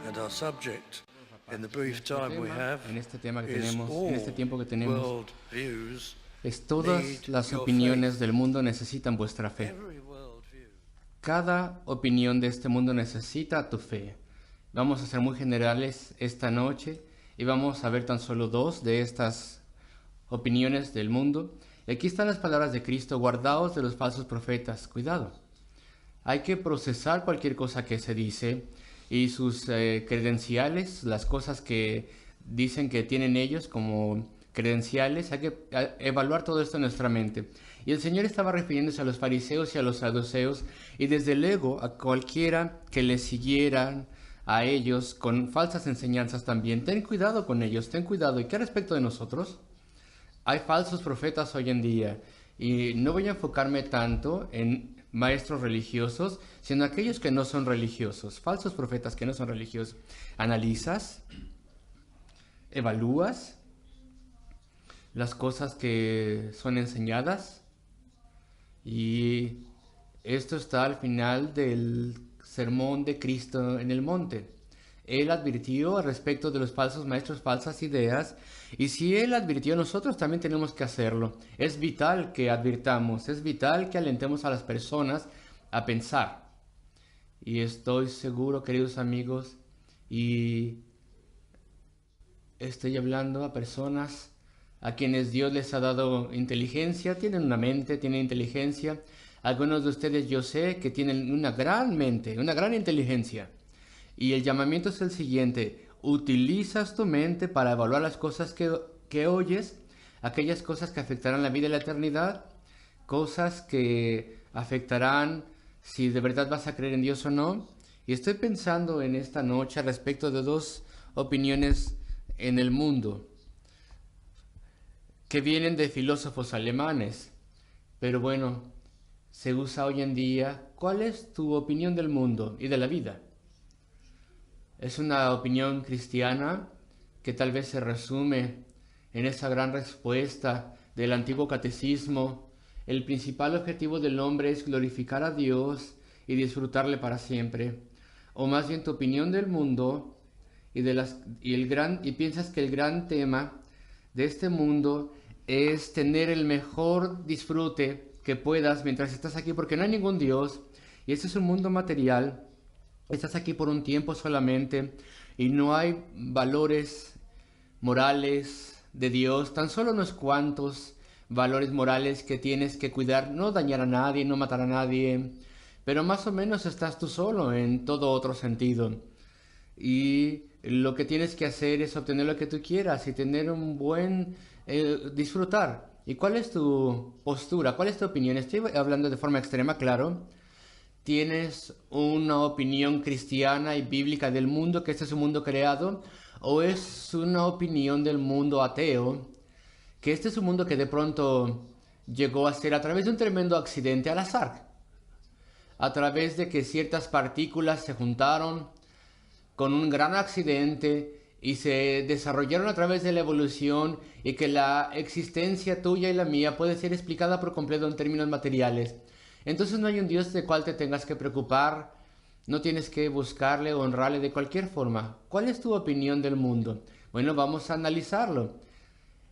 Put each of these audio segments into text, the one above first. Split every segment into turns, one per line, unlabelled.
And our subject in the brief time we have
En este tema que
is
tenemos, en este tiempo que tenemos,
world views
es todas
need
las
your
opiniones
faith.
del mundo necesitan vuestra fe.
Every world view.
Cada opinión de este mundo necesita tu fe. Vamos a ser muy generales esta noche y vamos a ver tan solo dos de estas opiniones del mundo. Y aquí están las palabras de Cristo: guardaos de los falsos profetas. Cuidado. Hay que procesar cualquier cosa que se dice y sus credenciales, las cosas que dicen que tienen ellos como credenciales. Hay que evaluar todo esto en nuestra mente. Y el Señor estaba refiriéndose a los fariseos y a los saduceos, y desde luego a cualquiera que les siguieran a ellos con falsas enseñanzas también. Ten cuidado con ellos, ten cuidado. ¿Y qué respecto de nosotros? Hay falsos profetas hoy en día, y no voy a enfocarme tanto en maestros religiosos, sino aquellos que no son religiosos, falsos profetas que no son religiosos. Analizas, evalúas las cosas que son enseñadas, y esto está al final del sermón de Cristo en el monte. Él advirtió al respecto de los falsos maestros, falsas ideas, y si Él advirtió, nosotros también tenemos que hacerlo. Es vital que advirtamos, es vital que alentemos a las personas a pensar. Y estoy seguro, queridos amigos, y estoy hablando a personas a quienes Dios les ha dado inteligencia, tienen una mente, tienen inteligencia. Algunos de ustedes yo sé que tienen una gran mente, una gran inteligencia. Y el llamamiento es el siguiente: utilizas tu mente para evaluar las cosas que oyes, aquellas cosas que afectarán la vida y la eternidad, cosas que afectarán si de verdad vas a creer en Dios o no. Y estoy pensando en esta noche respecto de dos opiniones en el mundo que vienen de filósofos alemanes. Pero bueno, se usa hoy en día. ¿Cuál es tu opinión del mundo y de la vida? Es una opinión cristiana que tal vez se resume en esa gran respuesta del antiguo catecismo: el principal objetivo del hombre es glorificar a Dios y disfrutarle para siempre. O más bien, tu opinión del mundo y piensas que el gran tema de este mundo es tener el mejor disfrute que puedas mientras estás aquí, porque no hay ningún Dios y este es un mundo material. Estás aquí por un tiempo solamente y no hay valores morales de Dios, tan solo unos cuantos valores morales que tienes que cuidar: no dañar a nadie, no matar a nadie, pero más o menos estás tú solo en todo otro sentido. Y lo que tienes que hacer es obtener lo que tú quieras y tener un buen disfrutar. ¿Y cuál es tu postura? ¿Cuál es tu opinión? Estoy hablando de forma extrema, claro. ¿Tienes una opinión cristiana y bíblica del mundo, que este es un mundo creado? ¿O es una opinión del mundo ateo, que este es un mundo que de pronto llegó a ser a través de un tremendo accidente al azar? A través de que ciertas partículas se juntaron con un gran accidente y se desarrollaron a través de la evolución, y que la existencia tuya y la mía puede ser explicada por completo en términos materiales. Entonces no hay un Dios de cual te tengas que preocupar, no tienes que buscarle o honrarle de cualquier forma. ¿Cuál es tu opinión del mundo? Bueno, vamos a analizarlo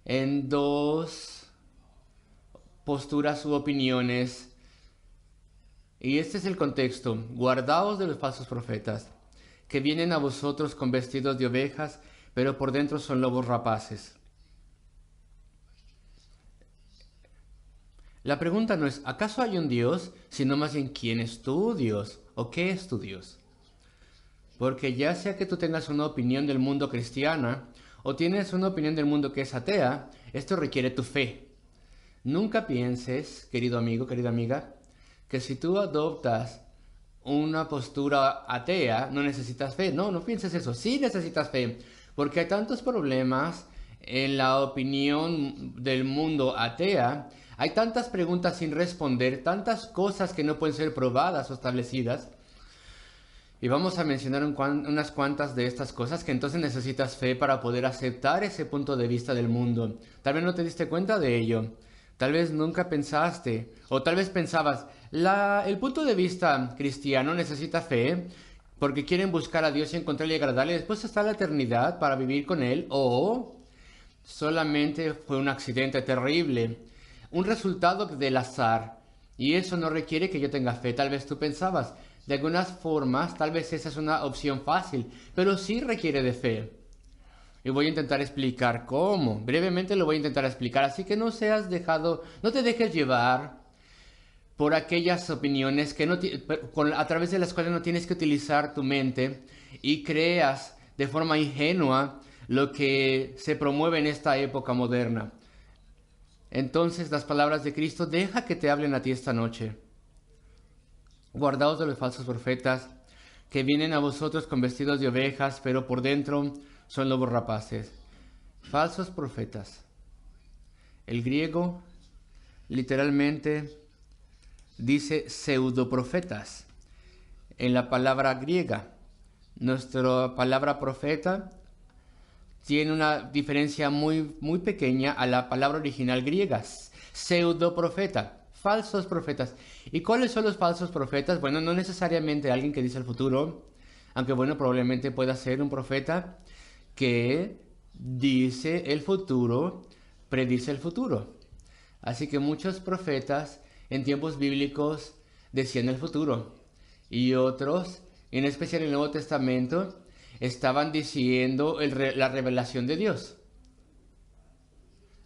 en dos posturas u opiniones. Y este es el contexto: guardaos de los falsos profetas, que vienen a vosotros con vestidos de ovejas, pero por dentro son lobos rapaces. La pregunta no es ¿acaso hay un Dios?, sino más bien ¿quién es tu Dios? ¿O qué es tu Dios? Porque ya sea que tú tengas una opinión del mundo cristiana o tienes una opinión del mundo que es atea, esto requiere tu fe. Nunca pienses, querido amigo, querida amiga, que si tú adoptas una postura atea no necesitas fe. No, no pienses eso. Sí necesitas fe, porque hay tantos problemas en la opinión del mundo atea. Hay tantas preguntas sin responder, tantas cosas que no pueden ser probadas o establecidas. Y vamos a mencionar unas cuantas de estas cosas que entonces necesitas fe para poder aceptar ese punto de vista del mundo. Tal vez no te diste cuenta de ello. Tal vez nunca pensaste, o tal vez pensabas, el punto de vista cristiano necesita fe. porque quieren buscar a Dios y encontrarle y agradarle. Después está la eternidad para vivir con Él, o solamente fue un accidente terrible, un resultado del azar. Y eso no requiere que yo tenga fe. Tal vez tú pensabas, de algunas formas, tal vez esa es una opción fácil, pero sí requiere de fe. Y voy a intentar explicar cómo. Brevemente lo voy a intentar explicar, así que no te dejes llevar por aquellas opiniones que a través de las cuales no tienes que utilizar tu mente y creas de forma ingenua lo que se promueve en esta época moderna. Entonces las palabras de Cristo deja que te hablen a ti esta noche. Guardaos de los falsos profetas que vienen a vosotros con vestidos de ovejas, pero por dentro son lobos rapaces. Falsos profetas. El griego literalmente dice pseudoprofetas en la palabra griega. Nuestra palabra profeta tiene una diferencia muy, muy pequeña a la palabra original griega. Pseudoprofeta, falsos profetas. ¿Y cuáles son los falsos profetas? Bueno, no necesariamente alguien que dice el futuro, aunque bueno, probablemente pueda ser un profeta que dice el futuro, predice el futuro. Así que muchos profetas en tiempos bíblicos decían el futuro, y otros, en especial en el Nuevo Testamento, estaban diciendo la revelación de Dios.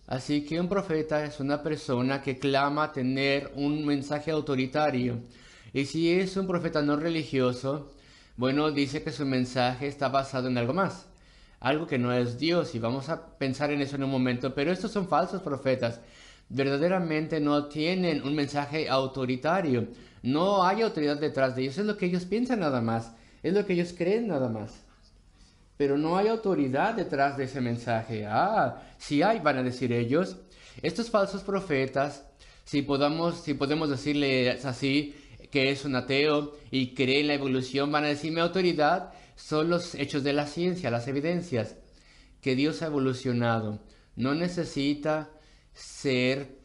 Así que un profeta es una persona que clama tener un mensaje autoritario, y si es un profeta no religioso, bueno, dice que su mensaje está basado en algo más, algo que no es Dios, y vamos a pensar en eso en un momento, pero estos son falsos profetas. Verdaderamente no tienen un mensaje autoritario. No hay autoridad detrás de ellos. Es lo que ellos piensan nada más. Es lo que ellos creen nada más. Pero no hay autoridad detrás de ese mensaje. Sí hay, van a decir ellos. Estos falsos profetas, si podemos decirles así, que es un ateo y cree en la evolución, van a decir mi autoridad son los hechos de la ciencia, las evidencias, que Dios ha evolucionado. No necesita ser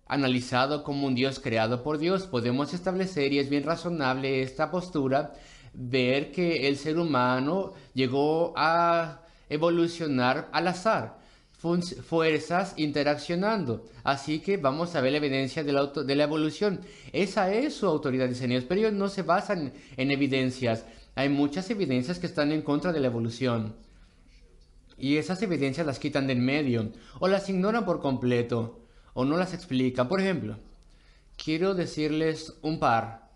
analizado como un Dios creado por Dios. Podemos establecer, y es bien razonable esta postura, ver que el ser humano llegó a evolucionar al azar, fuerzas interaccionando. Así que vamos a ver la evidencia de la evolución. Esa es su autoridad, dicen ellos, pero ellos no se basan en evidencias. Hay muchas evidencias que están en contra de la evolución. Y esas evidencias las quitan de en medio, o las ignoran por completo, o no las explican. Por ejemplo, quiero decirles un par,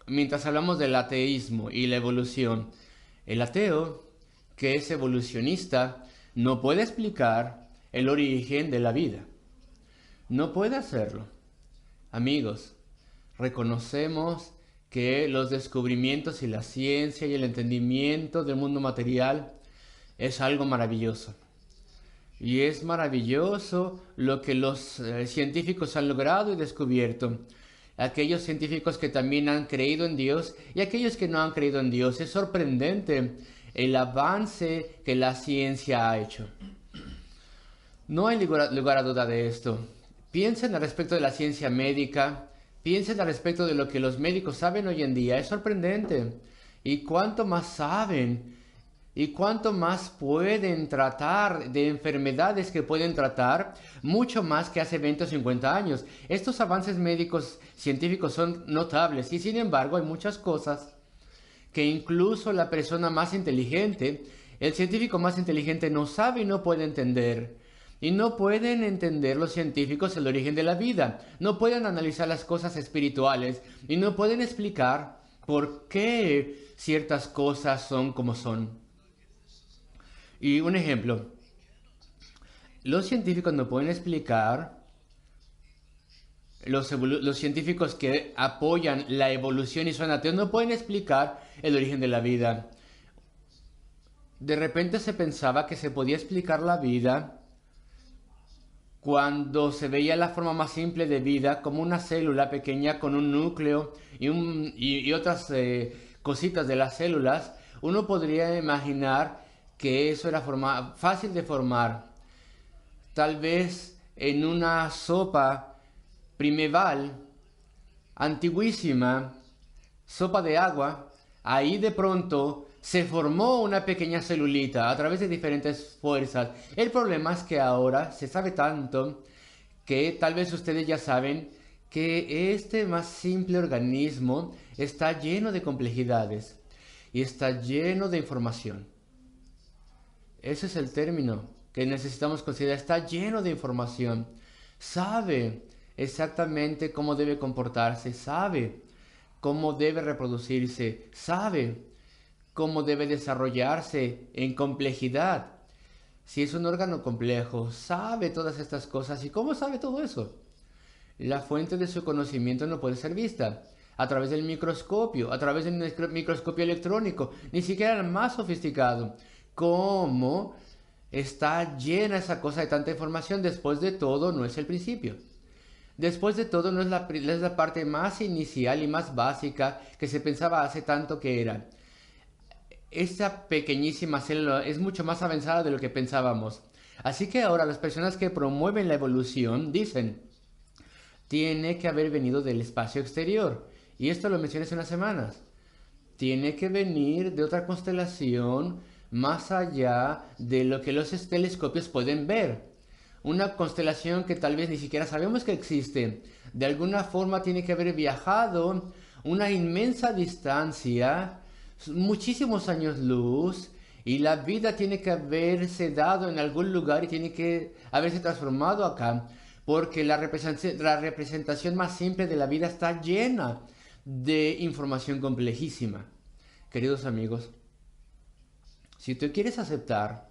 mientras hablamos del ateísmo y la evolución. El ateo, que es evolucionista, no puede explicar el origen de la vida. No puede hacerlo. Amigos, reconocemos que los descubrimientos y la ciencia y el entendimiento del mundo material es algo maravilloso. Y es maravilloso lo que los científicos han logrado y descubierto. Aquellos científicos que también han creído en Dios y aquellos que no han creído en Dios. Es sorprendente el avance que la ciencia ha hecho. No hay lugar a duda de esto. Piensen al respecto de la ciencia médica. Piensen al respecto de lo que los médicos saben hoy en día. Es sorprendente. Y cuánto más saben, y cuánto más pueden tratar de enfermedades que pueden tratar, mucho más que hace 20 o 50 años. Estos avances médicos científicos son notables, y sin embargo hay muchas cosas que incluso la persona más inteligente, el científico más inteligente no sabe y no puede entender. Y no pueden entender los científicos el origen de la vida, no pueden analizar las cosas espirituales y no pueden explicar por qué ciertas cosas son como son. Y un ejemplo, los científicos no pueden explicar, los científicos que apoyan la evolución y son ateos no pueden explicar el origen de la vida. De repente se pensaba que se podía explicar la vida cuando se veía la forma más simple de vida como una célula pequeña con un núcleo y otras cositas de las células. Uno podría imaginar que eso era fácil de formar. Tal vez en una sopa primeval, antiguísima, sopa de agua, Ahí de pronto se formó una pequeña celulita a través de diferentes fuerzas. El problema es que ahora se sabe tanto que tal vez ustedes ya saben que este más simple organismo está lleno de complejidades y está lleno de información. Ese es el término que necesitamos considerar. Está lleno de información. Sabe exactamente cómo debe comportarse, sabe cómo debe reproducirse, sabe cómo debe desarrollarse en complejidad. Si es un órgano complejo, sabe todas estas cosas. ¿Y cómo sabe todo eso? La fuente de su conocimiento no puede ser vista a través del microscopio, a través del microscopio electrónico, ni siquiera el más sofisticado. ¿Cómo está llena esa cosa de tanta información? Después de todo, no es el principio. Después de todo, no es la parte más inicial y más básica que se pensaba hace tanto que era. Esta pequeñísima célula es mucho más avanzada de lo que pensábamos. Así que ahora las personas que promueven la evolución dicen, tiene que haber venido del espacio exterior. Y esto lo mencioné hace unas semanas. Tiene que venir de otra constelación más allá de lo que los telescopios pueden ver. Una constelación que tal vez ni siquiera sabemos que existe. De alguna forma tiene que haber viajado una inmensa distancia, muchísimos años luz, y la vida tiene que haberse dado en algún lugar y tiene que haberse transformado acá, porque la representación más simple de la vida está llena de información complejísima. Queridos amigos, si tú quieres aceptar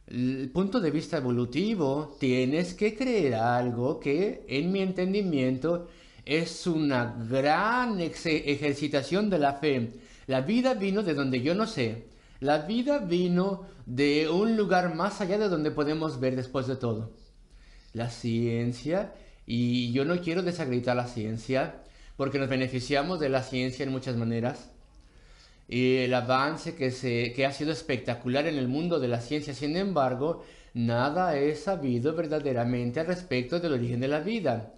el punto de vista evolutivo, tienes que creer algo que, en mi entendimiento, es una gran ejercitación de la fe. La vida vino de donde yo no sé. La vida vino de un lugar más allá de donde podemos ver después de todo. La ciencia, y yo no quiero desacreditar la ciencia, porque nos beneficiamos de la ciencia en muchas maneras. Y el avance que ha sido espectacular en el mundo de la ciencia. Sin embargo, nada es sabido verdaderamente al respecto del origen de la vida.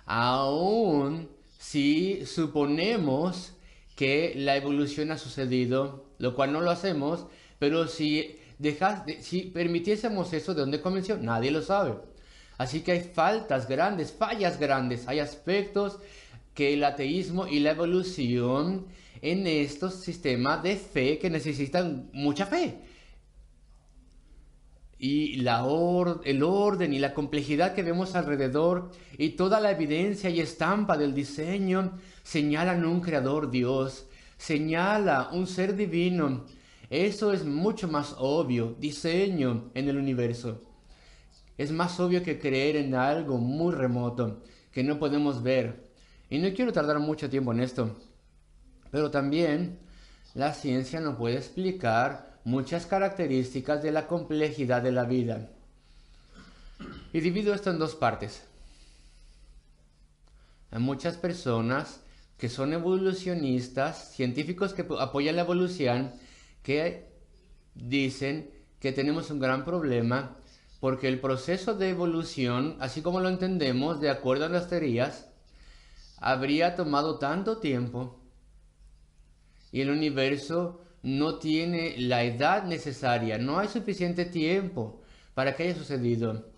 Aún si suponemos que la evolución ha sucedido, lo cual no lo hacemos, pero si permitiésemos eso, ¿de dónde comenzó? Nadie lo sabe. Así que hay fallas grandes, hay aspectos que el ateísmo y la evolución en estos sistemas de fe que necesitan mucha fe. Y el orden y la complejidad que vemos alrededor y toda la evidencia y estampa del diseño señalan un creador Dios, señala un ser divino. Eso es mucho más obvio, diseño en el universo. Es más obvio que creer en algo muy remoto que no podemos ver. Y no quiero tardar mucho tiempo en esto. Pero también la ciencia no puede explicar muchas características de la complejidad de la vida. Y divido esto en dos partes. Hay muchas personas que son evolucionistas, científicos que apoyan la evolución, que dicen que tenemos un gran problema porque el proceso de evolución, así como lo entendemos, de acuerdo a las teorías, habría tomado tanto tiempo y el universo no tiene la edad necesaria, no hay suficiente tiempo para que haya sucedido.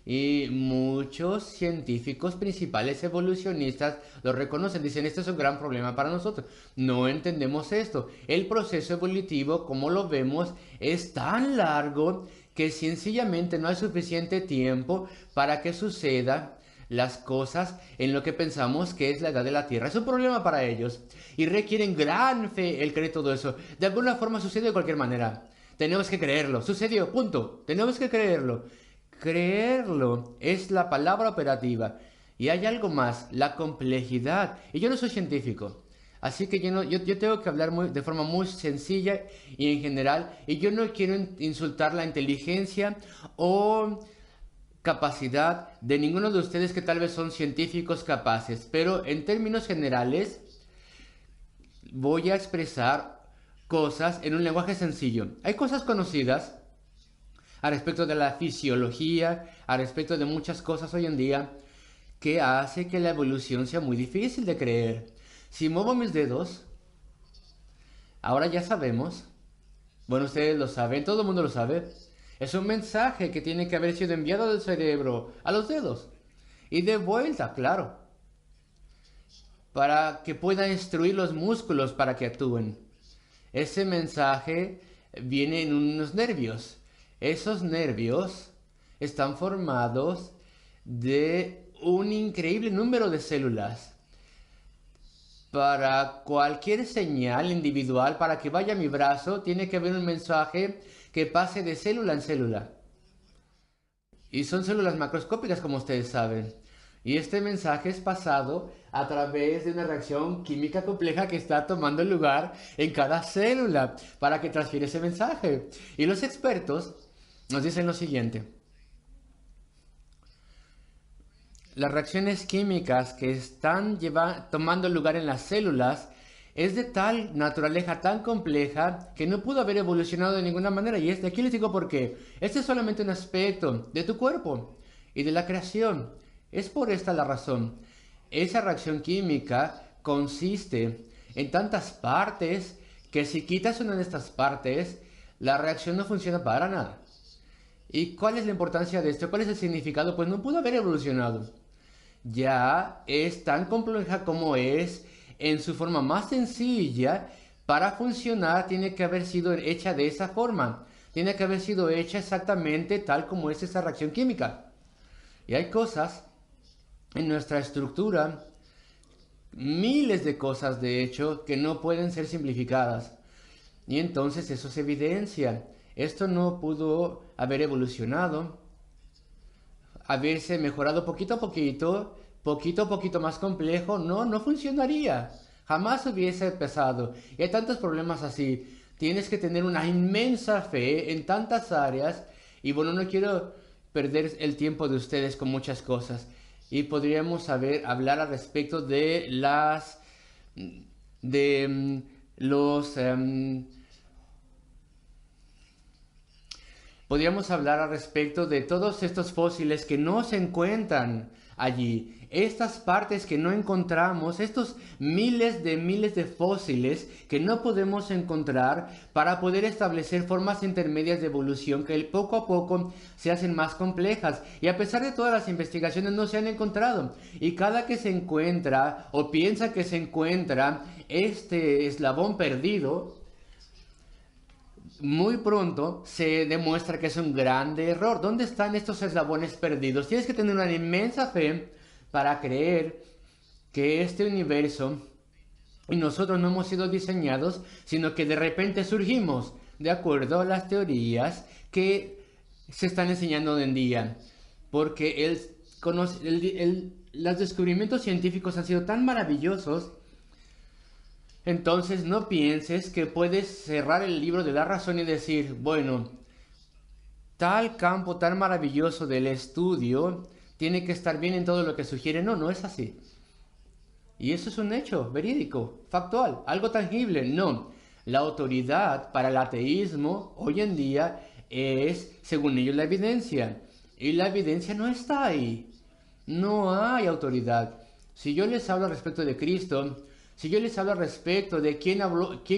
Y muchos científicos principales evolucionistas lo reconocen, dicen, esto es un gran problema para nosotros. No entendemos esto. El proceso evolutivo, como lo vemos, es tan largo que sencillamente no hay suficiente tiempo para que suceda las cosas en lo que pensamos que es la edad de la Tierra. Es un problema para ellos y requieren gran fe el creer todo eso. De alguna forma sucede de cualquier manera. Tenemos que creerlo. Sucedió, punto. Tenemos que creerlo. Creerlo es la palabra operativa. Y hay algo más, la complejidad. Y yo no soy científico. Así que yo tengo que hablar de forma muy sencilla y en general. Y yo no quiero insultar la inteligencia o capacidad de ninguno de ustedes que tal vez son científicos capaces, pero en términos generales voy a expresar cosas en un lenguaje sencillo. Hay cosas conocidas al respecto de la fisiología, al respecto de muchas cosas hoy en día que hace que la evolución sea muy difícil de creer. Si muevo mis dedos, Ahora ya sabemos, bueno, ustedes lo saben, todo el mundo lo sabe, es un mensaje que tiene que haber sido enviado del cerebro a los dedos y de vuelta, claro, para que pueda instruir los músculos para que actúen. Ese mensaje viene en unos nervios. Esos nervios están formados de un increíble número de células. Para cualquier señal individual, para que vaya a mi brazo, tiene que haber un mensaje que pase de célula en célula. Y son células macroscópicas, como ustedes saben. Y este mensaje es pasado a través de una reacción química compleja que está tomando lugar en cada célula para que transfiera ese mensaje. Y los expertos nos dicen lo siguiente. Las reacciones químicas que están tomando lugar en las células es de tal naturaleza tan compleja que no pudo haber evolucionado de ninguna manera. Y aquí les digo por qué. Este es solamente un aspecto de tu cuerpo y de la creación. Es por esta la razón. Esa reacción química consiste en tantas partes que si quitas una de estas partes, la reacción no funciona para nada. ¿Y cuál es la importancia de esto? ¿Cuál es el significado? Pues no pudo haber evolucionado. Ya es tan compleja como es en su forma más sencilla. Para funcionar tiene que haber sido hecha de esa forma. Tiene que haber sido hecha exactamente tal como es esa reacción química. Y hay cosas en nuestra estructura, miles de cosas de hecho, que no pueden ser simplificadas. Y entonces eso se evidencia. Esto no pudo haber evolucionado, haberse mejorado poquito a poquito más complejo. No funcionaría. Jamás hubiese empezado. Y hay tantos problemas así. Tienes que tener una inmensa fe en tantas áreas. Y bueno, no quiero perder el tiempo de ustedes con muchas cosas. Y podríamos hablar al respecto de podríamos hablar al respecto de todos estos fósiles que no se encuentran allí. Estas partes que no encontramos, estos miles de fósiles que no podemos encontrar para poder establecer formas intermedias de evolución que poco a poco se hacen más complejas. Y a pesar de todas las investigaciones no se han encontrado. Y cada que se encuentra o piensa que se encuentra este eslabón perdido, muy pronto se demuestra que es un grande error. ¿Dónde están estos eslabones perdidos? Tienes que tener una inmensa fe para creer que este universo y nosotros no hemos sido diseñados, sino que de repente surgimos de acuerdo a las teorías que se están enseñando hoy en día. Porque los descubrimientos científicos han sido tan maravillosos. Entonces no pienses que puedes cerrar el libro de la razón y decir, bueno, tal campo tan maravilloso del estudio tiene que estar bien en todo lo que sugiere. No es así. Y eso es un hecho verídico, factual, algo tangible. No. La autoridad para el ateísmo hoy en día es, según ellos, la evidencia. Y la evidencia no está ahí. No hay autoridad. Si yo les hablo respecto de Cristo, si yo les hablo respecto de quién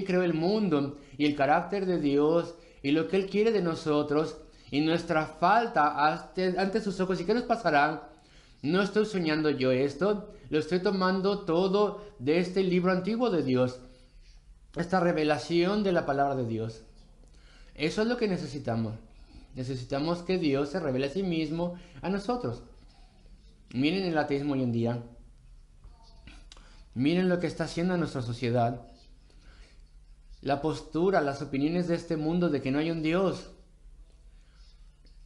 creó el mundo y el carácter de Dios y lo que Él quiere de nosotros y nuestra falta ante sus ojos, ¿y qué nos pasará? No estoy soñando yo esto, lo estoy tomando todo de este libro antiguo de Dios, esta revelación de la palabra de Dios. Eso es lo que necesitamos. Necesitamos que Dios se revele a sí mismo a nosotros. Miren el ateísmo hoy en día. Miren lo que está haciendo a nuestra sociedad. La postura, las opiniones de este mundo de que no hay un Dios.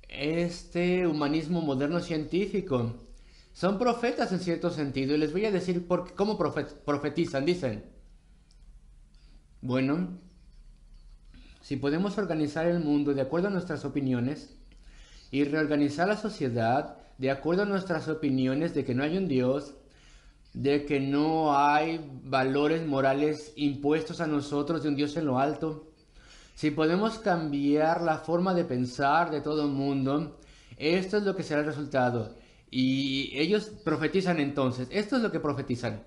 Este humanismo moderno científico. Son profetas en cierto sentido. Y les voy a decir cómo profetizan. Dicen, bueno, si podemos organizar el mundo de acuerdo a nuestras opiniones y reorganizar la sociedad de acuerdo a nuestras opiniones de que no hay un Dios, de que no hay valores morales impuestos a nosotros de un Dios en lo alto, si podemos cambiar la forma de pensar de todo el mundo, esto es lo que será el resultado. Y ellos profetizan entonces, esto es lo que profetizan.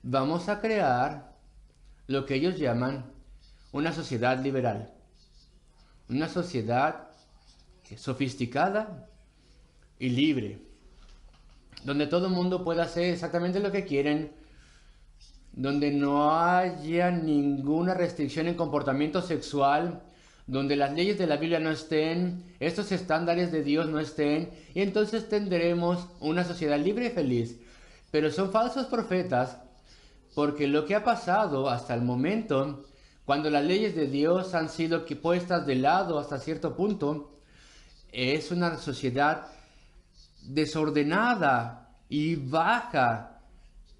Vamos a crear lo que ellos llaman una sociedad liberal, una sociedad sofisticada y libre, donde todo el mundo pueda hacer exactamente lo que quieren, donde no haya ninguna restricción en comportamiento sexual, donde las leyes de la Biblia no estén, estos estándares de Dios no estén, y entonces tendremos una sociedad libre y feliz. Pero son falsos profetas, porque lo que ha pasado hasta el momento, cuando las leyes de Dios han sido puestas de lado hasta cierto punto, es una sociedad desordenada y baja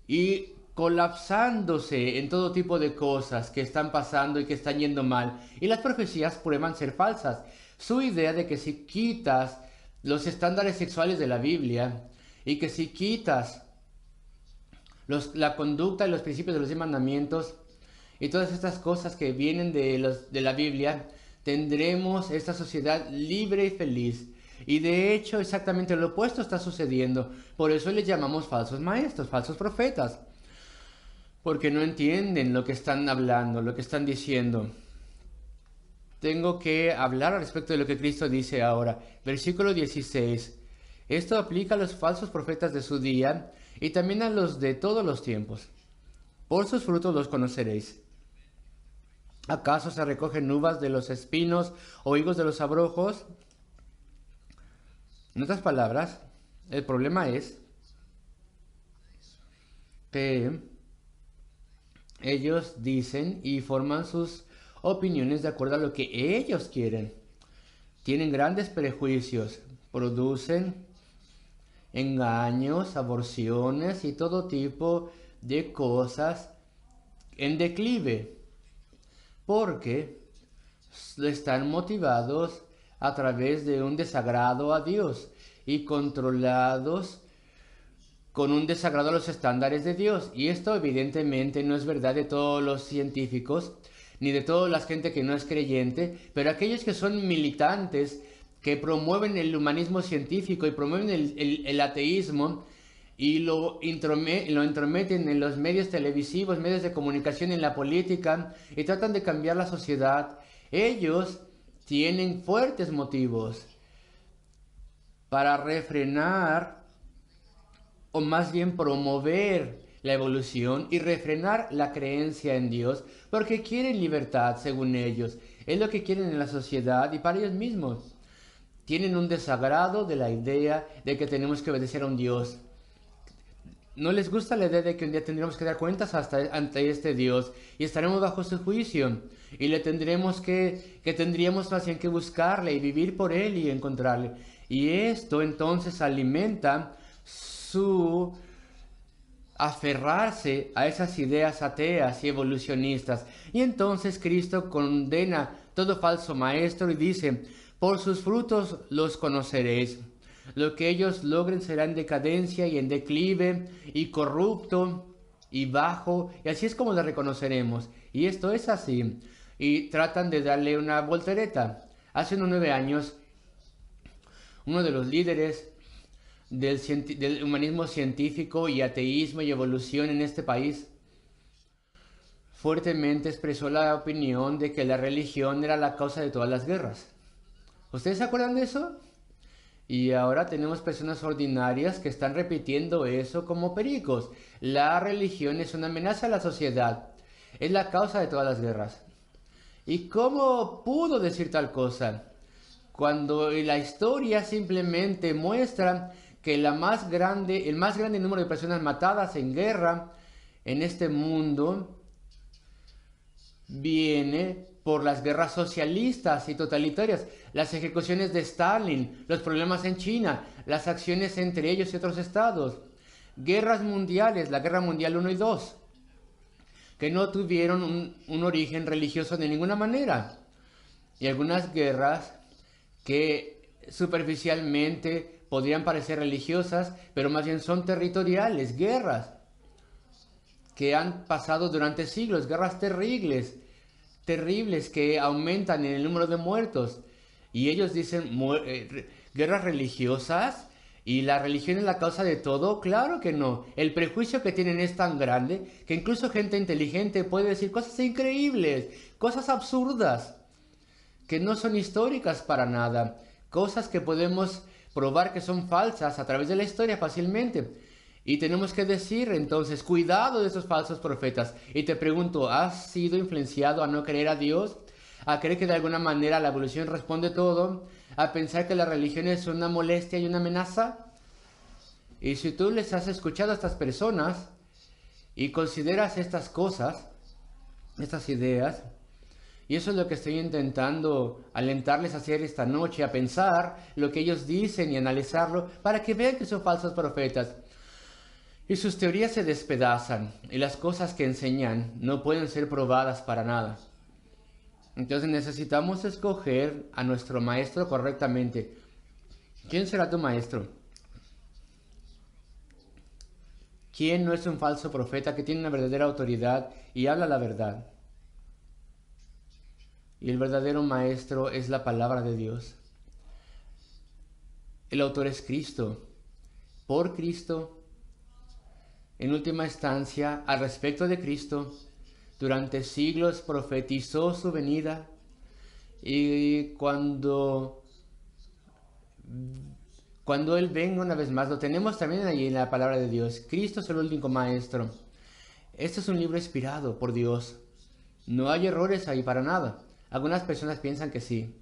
y colapsándose en todo tipo de cosas que están pasando y que están yendo mal. Y las profecías prueban ser falsas. Su idea de que si quitas los estándares sexuales de la Biblia y que si quitas la conducta y los principios de los 10 mandamientos y todas estas cosas que vienen de la Biblia, tendremos esta sociedad libre y feliz. Y de hecho exactamente lo opuesto está sucediendo. Por eso les llamamos falsos maestros, falsos profetas, porque no entienden lo que están hablando, lo que están diciendo. Tengo que hablar al respecto de lo que Cristo dice ahora. Versículo 16. Esto aplica a los falsos profetas de su día y también a los de todos los tiempos. Por sus frutos los conoceréis. ¿Acaso se recogen uvas de los espinos o higos de los abrojos? En otras palabras, el problema es que ellos dicen y forman sus opiniones de acuerdo a lo que ellos quieren. Tienen grandes prejuicios, producen engaños, aborciones y todo tipo de cosas en declive, porque están motivados a través de un desagrado a Dios y controlados con un desagrado a los estándares de Dios. Y esto evidentemente no es verdad de todos los científicos, ni de toda la gente que no es creyente, pero aquellos que son militantes, que promueven el humanismo científico y promueven el ateísmo y lo intrometen en los medios televisivos, medios de comunicación, en la política, y tratan de cambiar la sociedad, ellos tienen fuertes motivos para refrenar o más bien promover la evolución y refrenar la creencia en Dios, porque quieren libertad según ellos. Es lo que quieren en la sociedad y para ellos mismos. Tienen un desagrado de la idea de que tenemos que obedecer a un Dios. No les gusta la idea de que un día tendremos que dar cuentas ante este Dios y estaremos bajo su juicio y tendríamos más bien que buscarle y vivir por él y encontrarle. Y esto entonces alimenta su aferrarse a esas ideas ateas y evolucionistas. Y entonces Cristo condena todo falso maestro y dice: por sus frutos los conoceréis. Lo que ellos logren será en decadencia y en declive y corrupto y bajo, y así es como lo reconoceremos. Y esto es así. Y tratan de darle una voltereta. Hace unos 9 años, uno de los líderes del humanismo científico y ateísmo y evolución en este país fuertemente expresó la opinión de que la religión era la causa de todas las guerras. ¿Ustedes se acuerdan de eso? Y ahora tenemos personas ordinarias que están repitiendo eso como pericos. La religión es una amenaza a la sociedad. Es la causa de todas las guerras. ¿Y cómo pudo decir tal cosa? Cuando la historia simplemente muestra que el más grande número de personas matadas en guerra en este mundo viene por las guerras socialistas y totalitarias, las ejecuciones de Stalin, los problemas en China, las acciones entre ellos y otros estados, guerras mundiales, la Guerra Mundial 1 y 2, que no tuvieron un origen religioso de ninguna manera, y algunas guerras que superficialmente podrían parecer religiosas, pero más bien son territoriales, guerras que han pasado durante siglos, guerras terribles que aumentan en el número de muertos. Y ellos dicen guerras religiosas, ¿Y la religión es la causa de todo? Claro que no. El prejuicio que tienen es tan grande que incluso gente inteligente puede decir cosas increíbles, cosas absurdas, que no son históricas para nada, cosas que podemos probar que son falsas a través de la historia fácilmente. Y tenemos que decir entonces, cuidado de esos falsos profetas. Y te pregunto, ¿has sido influenciado a no creer a Dios? ¿A creer que de alguna manera la evolución responde todo? ¿A pensar que la religión es una molestia y una amenaza? Y si tú les has escuchado a estas personas y consideras estas cosas, estas ideas, y eso es lo que estoy intentando alentarles a hacer esta noche, a pensar lo que ellos dicen y analizarlo para que vean que son falsos profetas. Y sus teorías se despedazan y las cosas que enseñan no pueden ser probadas para nada. Entonces necesitamos escoger a nuestro maestro correctamente. ¿Quién será tu maestro? ¿Quién no es un falso profeta que tiene una verdadera autoridad y habla la verdad? Y el verdadero maestro es la palabra de Dios. El autor es Cristo. Por Cristo, en última instancia, al respecto de Cristo, durante siglos profetizó su venida, y cuando Él venga una vez más, lo tenemos también allí en la palabra de Dios. Cristo es el único maestro. Este es un libro inspirado por Dios. No hay errores ahí para nada. Algunas personas piensan que sí.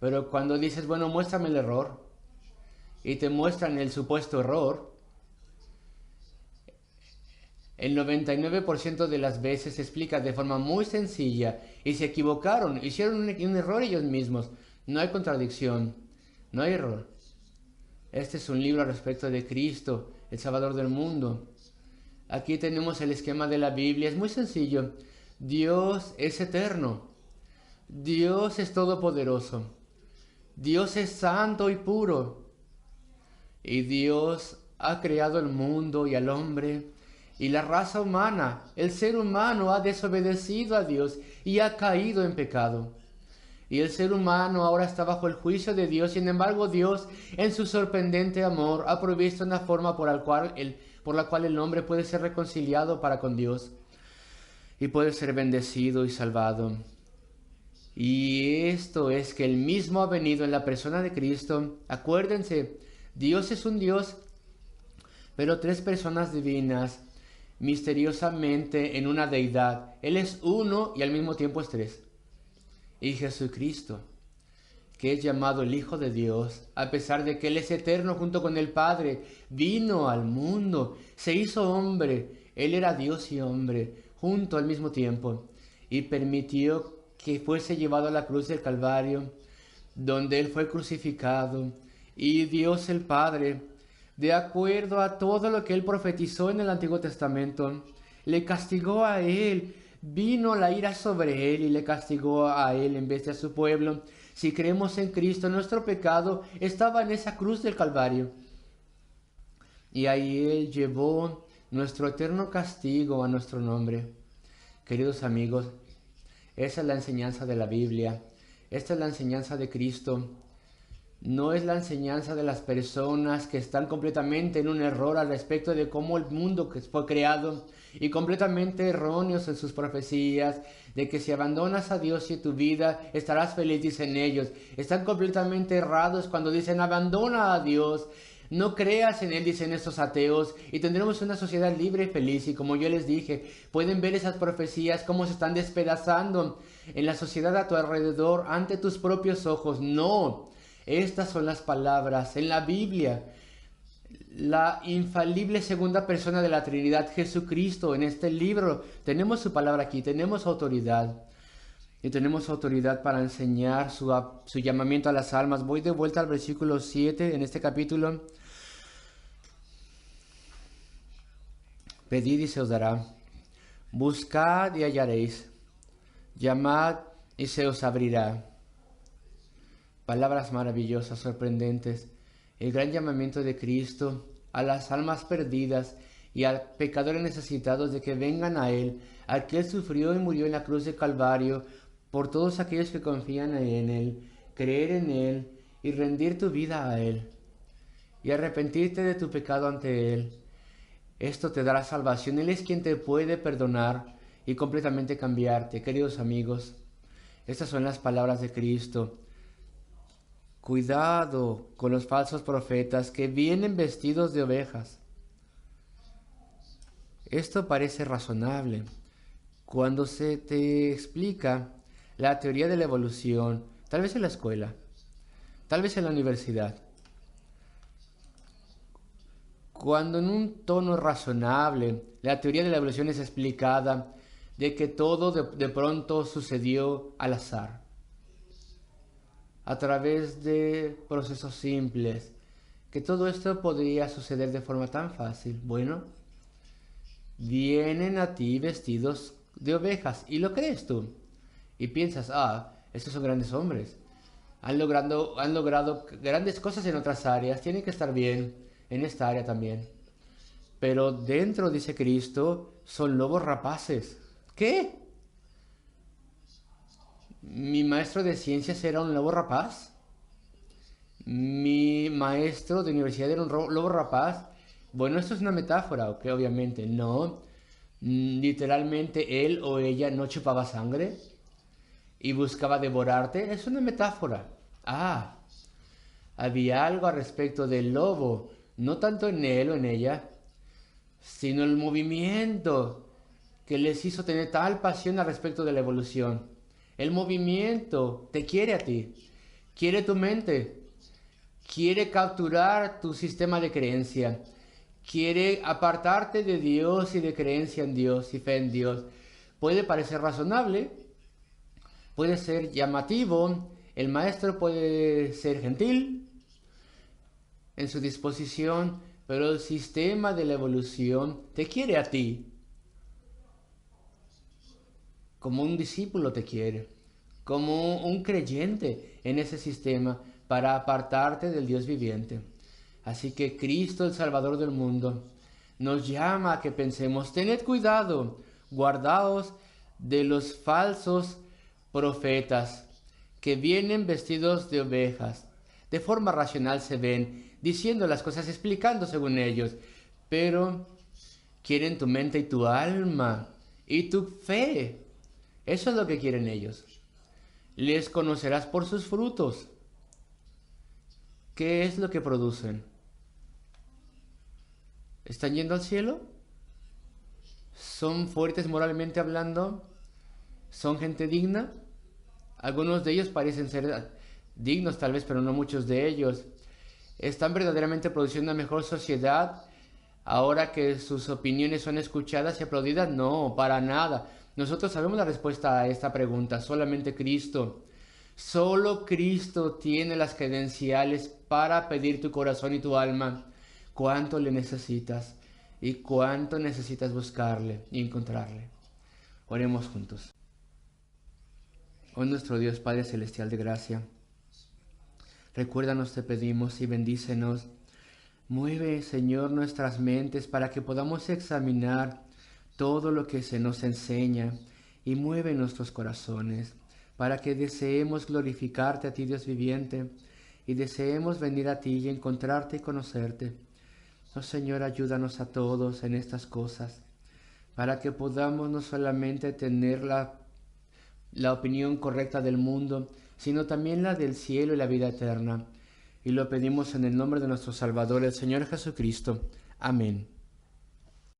Pero cuando dices, bueno, muéstrame el error, y te muestran el supuesto error, el 99% de las veces se explica de forma muy sencilla y se equivocaron, hicieron un error ellos mismos. No hay contradicción, no hay error. Este es un libro al respecto de Cristo, el Salvador del mundo. Aquí tenemos el esquema de la Biblia, es muy sencillo. Dios es eterno, Dios es todopoderoso, Dios es santo y puro, y Dios ha creado el mundo y al hombre. Y la raza humana, el ser humano ha desobedecido a Dios y ha caído en pecado. Y el ser humano ahora está bajo el juicio de Dios. Sin embargo, Dios, en su sorprendente amor, ha provisto una forma por la cual el hombre puede ser reconciliado para con Dios y puede ser bendecido y salvado. Y esto es que Él mismo ha venido en la persona de Cristo. Acuérdense, Dios es un Dios, pero tres personas divinas, misteriosamente en una deidad. Él es uno y al mismo tiempo es tres. Y Jesucristo, que es llamado el Hijo de Dios, a pesar de que Él es eterno junto con el Padre, vino al mundo, se hizo hombre. Él era Dios y hombre, junto al mismo tiempo, y permitió que fuese llevado a la cruz del Calvario, donde Él fue crucificado, y Dios el Padre, de acuerdo a todo lo que Él profetizó en el Antiguo Testamento, le castigó a Él. Vino la ira sobre Él y le castigó a Él en vez de a su pueblo. Si creemos en Cristo, nuestro pecado estaba en esa cruz del Calvario. Y ahí Él llevó nuestro eterno castigo a nuestro nombre. Queridos amigos, esa es la enseñanza de la Biblia. Esta es la enseñanza de Cristo. No es la enseñanza de las personas que están completamente en un error al respecto de cómo el mundo fue creado y completamente erróneos en sus profecías de que si abandonas a Dios y tu vida estarás feliz, dicen ellos. Están completamente errados cuando dicen abandona a Dios, no creas en Él, dicen estos ateos, y tendremos una sociedad libre y feliz. Y como yo les dije, pueden ver esas profecías cómo se están despedazando en la sociedad a tu alrededor ante tus propios ojos. No. Estas son las palabras en la Biblia. La infalible segunda persona de la Trinidad, Jesucristo, en este libro. Tenemos su palabra aquí, tenemos autoridad. Y tenemos autoridad para enseñar su llamamiento a las almas. Voy de vuelta al versículo 7 en este capítulo. Pedid y se os dará. Buscad y hallaréis. Llamad y se os abrirá. Palabras maravillosas, sorprendentes. El gran llamamiento de Cristo a las almas perdidas y a pecadores necesitados de que vengan a Él, al que Él sufrió y murió en la cruz de Calvario, por todos aquellos que confían en Él, creer en Él y rendir tu vida a Él. y arrepentirte de tu pecado ante Él. Esto te dará salvación. Él es quien te puede perdonar y completamente cambiarte. Queridos amigos, estas son las palabras de Cristo. Cuidado con los falsos profetas que vienen vestidos de ovejas. Esto parece razonable cuando se te explica la teoría de la evolución, tal vez en la escuela, tal vez en la universidad. Cuando en un tono razonable la teoría de la evolución es explicada de que todo de pronto sucedió al azar, a través de procesos simples, que todo esto podría suceder de forma tan fácil. Bueno, vienen a ti vestidos de ovejas y lo crees tú. Y piensas, estos son grandes hombres. Han logrado grandes cosas en otras áreas, tienen que estar bien en esta área también. Pero dentro, dice Cristo, son lobos rapaces. ¿Qué? ¿Mi maestro de ciencias era un lobo rapaz? ¿Mi maestro de universidad era un lobo rapaz? Bueno, esto es una metáfora, ¿ok? Obviamente, no. Literalmente él o ella no chupaba sangre y buscaba devorarte. Es una metáfora. Había algo al respecto del lobo, no tanto en él o en ella, sino el movimiento que les hizo tener tal pasión al respecto de la evolución. El movimiento te quiere a ti, quiere tu mente, quiere capturar tu sistema de creencia, quiere apartarte de Dios y de creencia en Dios y fe en Dios. Puede parecer razonable, puede ser llamativo, el maestro puede ser gentil en su disposición, pero el sistema de la evolución te quiere a ti. Como un discípulo te quiere, como un creyente en ese sistema para apartarte del Dios viviente. Así que Cristo, el Salvador del mundo, nos llama a que pensemos, tened cuidado, guardaos de los falsos profetas que vienen vestidos de ovejas. De forma racional se ven, diciendo las cosas, explicando según ellos, pero quieren tu mente y tu alma y tu fe. Eso es lo que quieren ellos. Les conocerás por sus frutos. ¿Qué es lo que producen? ¿Están yendo al cielo? ¿Son fuertes moralmente hablando? ¿Son gente digna? Algunos de ellos parecen ser dignos tal vez, pero no muchos de ellos. ¿Están verdaderamente produciendo una mejor sociedad ahora que sus opiniones son escuchadas y aplaudidas? No, para nada. Nosotros sabemos la respuesta a esta pregunta, solamente Cristo. Solo Cristo tiene las credenciales para pedir tu corazón y tu alma. ¿Cuánto le necesitas? ¿Y cuánto necesitas buscarle y encontrarle? Oremos juntos. Oh nuestro Dios Padre Celestial de gracia, recuérdanos, te pedimos, y bendícenos. Mueve, Señor, nuestras mentes para que podamos examinar todo lo que se nos enseña, y mueve nuestros corazones para que deseemos glorificarte a ti, Dios viviente, y deseemos venir a ti y encontrarte y conocerte. Oh Señor, ayúdanos a todos en estas cosas, para que podamos no solamente tener la opinión correcta del mundo, sino también la del cielo y la vida eterna. Y lo pedimos en el nombre de nuestro Salvador, el Señor Jesucristo. Amén.